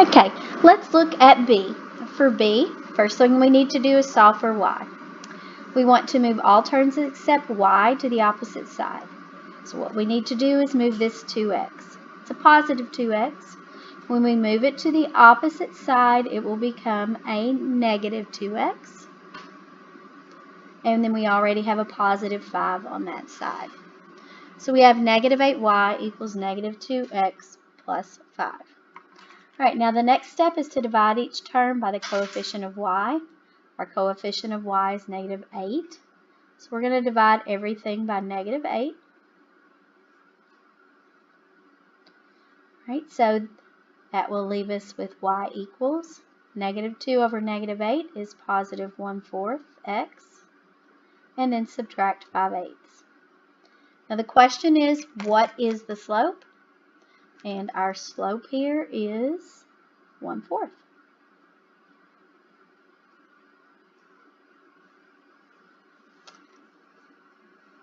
Okay, let's look at B. For B, first thing we need to do is solve for y. We want to move all terms except y to the opposite side. So what we need to do is move this 2x. It's a positive 2x. When we move it to the opposite side, it will become a negative 2x. And then we already have a positive 5 on that side. So we have negative 8y equals negative 2x plus 5. All right, now the next step is to divide each term by the coefficient of y. Our coefficient of y is negative 8. So we're going to divide everything by negative 8. All right, so that will leave us with y equals negative 2 over negative 8 is positive 1/4 x. And then subtract 5/8. Now the question is, what is the slope? And our slope here is 1/4. All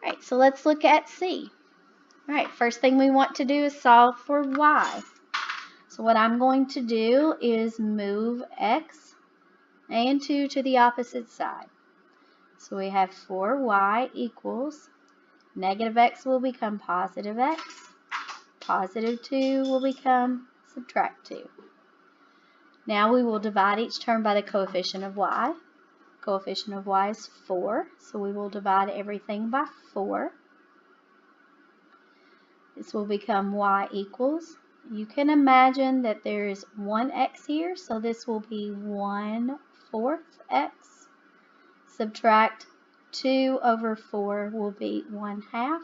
right, so let's look at C. All right, first thing we want to do is solve for y. So what I'm going to do is move x and 2 to the opposite side. So we have 4y equals negative x will become positive x. Positive 2 will become subtract 2. Now we will divide each term by the coefficient of y. Coefficient of y is 4, so we will divide everything by 4. This will become y equals, you can imagine that there is one x here, so this will be 1/4 x. Subtract 2 over 4 will be 1/2.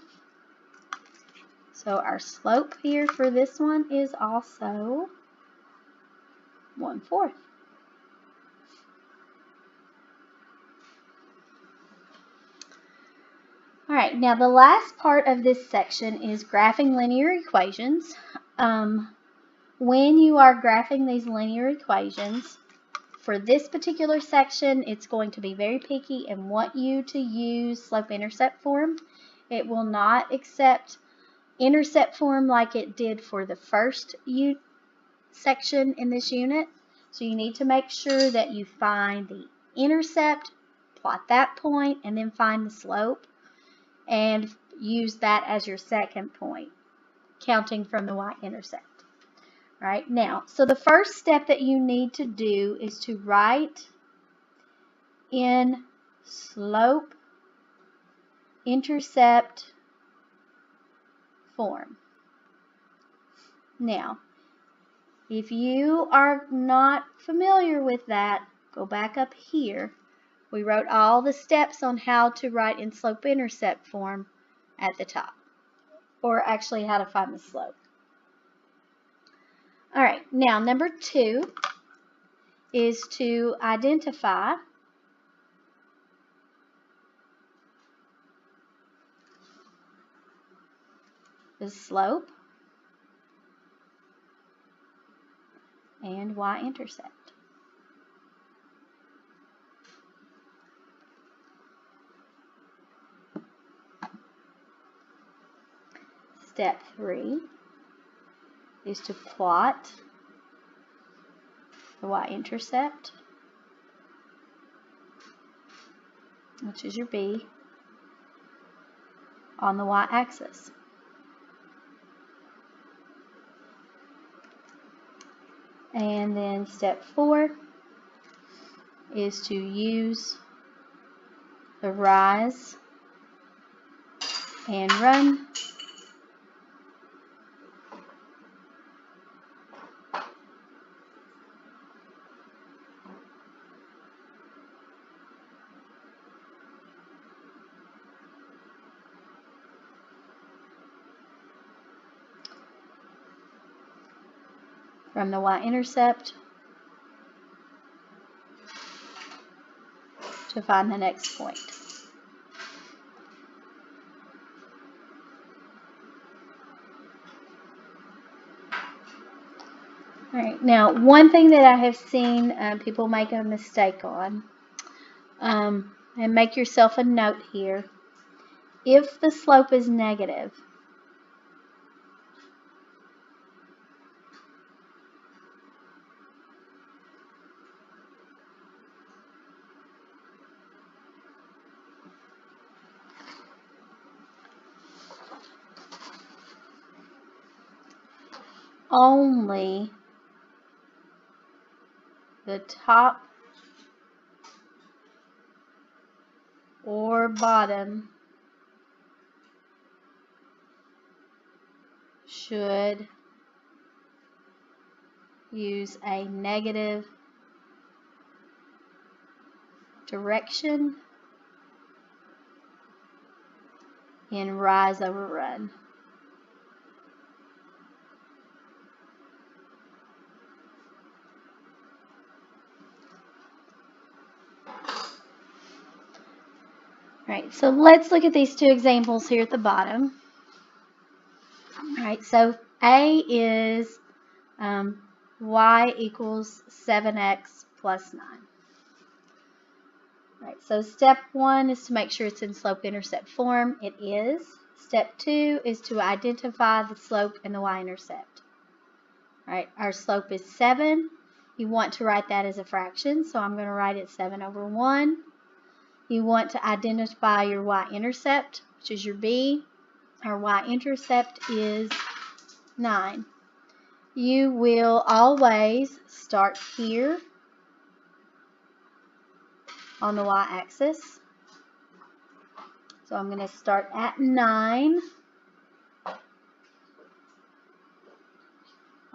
So our slope here for this one is also 1/4. All right, now the last part of this section is graphing linear equations. When you are graphing these linear equations, for this particular section, it's going to be very picky and want you to use slope-intercept form. It will not accept intercept form like it did for the first section in this unit. So you need to make sure that you find the intercept, plot that point, and then find the slope, and use that as your second point, counting from the y-intercept. Right now, so the first step that you need to do is to write in slope-intercept form. Now, if you are not familiar with that, go back up here. We wrote all the steps on how to write in slope-intercept form at the top, or actually how to find the slope. All right, now number 2 is to identify the slope and y-intercept. Step 3 is to plot the y-intercept, which is your B, on the y-axis. And then step 4 is to use the rise and run from the y-intercept to find the next point. All right, now one thing that I have seen people make a mistake on, and make yourself a note here, if the slope is negative, only the top or bottom should use a negative direction in rise over run. Alright, so let's look at these two examples here at the bottom. Alright, so A is y equals 7x plus 9. Alright, so step 1 is to make sure it's in slope-intercept form. It is. Step 2 is to identify the slope and the y-intercept. Alright, our slope is 7. You want to write that as a fraction, so I'm going to write it 7 over 1. You want to identify your y-intercept, which is your b. Our y-intercept is 9. You will always start here on the y-axis. So I'm going to start at 9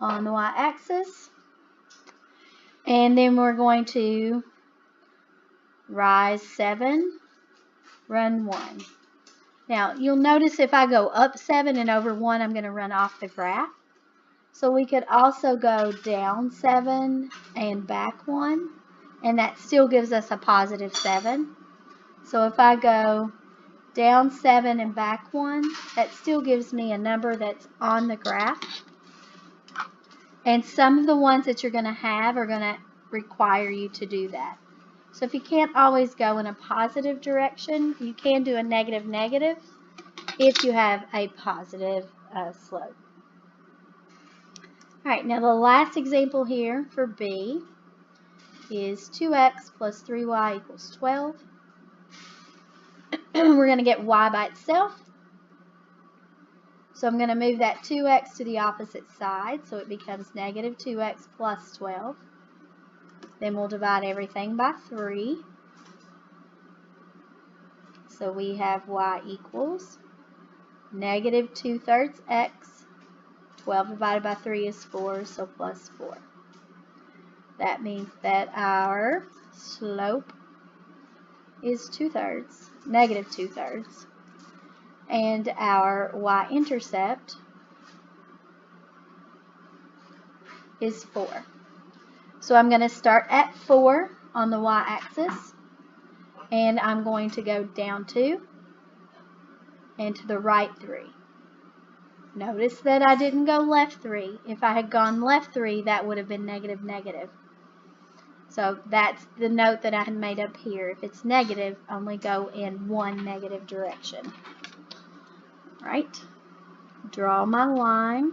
on the y-axis. And then we're going to rise 7, run 1. Now, you'll notice if I go up 7 and over 1, I'm going to run off the graph. So we could also go down 7 and back 1, and that still gives us a positive 7. So if I go down 7 and back 1, that still gives me a number that's on the graph. And some of the ones that you're going to have are going to require you to do that. So if you can't always go in a positive direction, you can do a negative negative if you have a positive slope. Alright, now the last example here for B is 2x plus 3y equals 12. We're going to get y by itself. So I'm going to move that 2x to the opposite side, so it becomes negative 2x plus 12. Then we'll divide everything by 3. So we have y equals negative 2/3 x. 12 divided by 3 is 4, so plus 4. That means that our slope is 2/3, negative 2/3. And our y-intercept is 4. So I'm going to start at 4 on the y-axis, and I'm going to go down 2 and to the right 3. Notice that I didn't go left 3. If I had gone left 3, that would have been negative negative. So that's the note that I had made up here. If it's negative, only go in one negative direction. Right? Draw my line.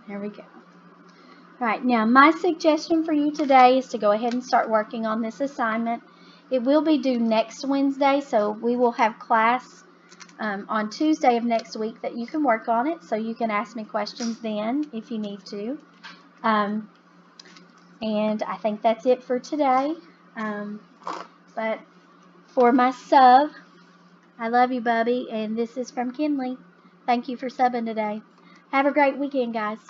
There we go. Alright, now my suggestion for you today is to go ahead and start working on this assignment. It will be due next Wednesday, so we will have class on Tuesday of next week that you can work on it, so you can ask me questions then if you need to. And I think that's it for today. But for my sub, I love you, Bubby, and this is from Kinley. Thank you for subbing today. Have a great weekend, guys.